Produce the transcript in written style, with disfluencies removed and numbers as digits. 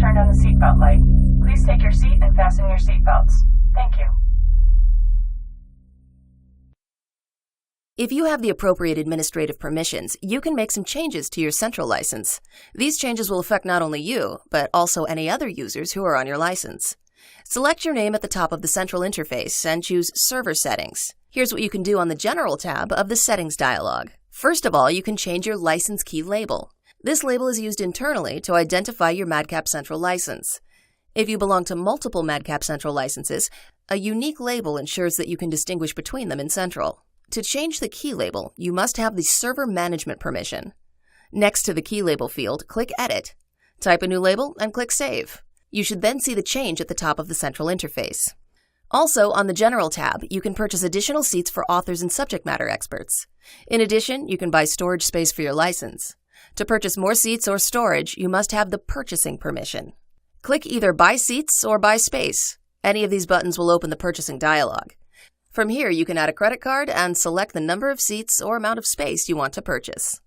turn on the seatbelt light. Please take your seat and fasten your seatbelts. Thank you. If you have the appropriate administrative permissions, you can make some changes to your central license. These changes will affect not only you, but also any other users who are on your license. Select your name at the top of the central interface and choose Server Settings. Here's what you can do on the General tab of the Settings dialog. First of all, you can change your license key label. This label is used internally to identify your MadCap Central license. If you belong to multiple MadCap Central licenses, a unique label ensures that you can distinguish between them in Central. To change the key label, you must have the Server Management permission. Next to the key label field, click Edit. Type a new label and click Save. You should then see the change at the top of the central interface. Also, on the General tab, you can purchase additional seats for authors and subject matter experts. In addition, you can buy storage space for your license. To purchase more seats or storage, you must have the purchasing permission. Click either Buy Seats or Buy Space. Any of these buttons will open the purchasing dialog. From here, you can add a credit card and select the number of seats or amount of space you want to purchase.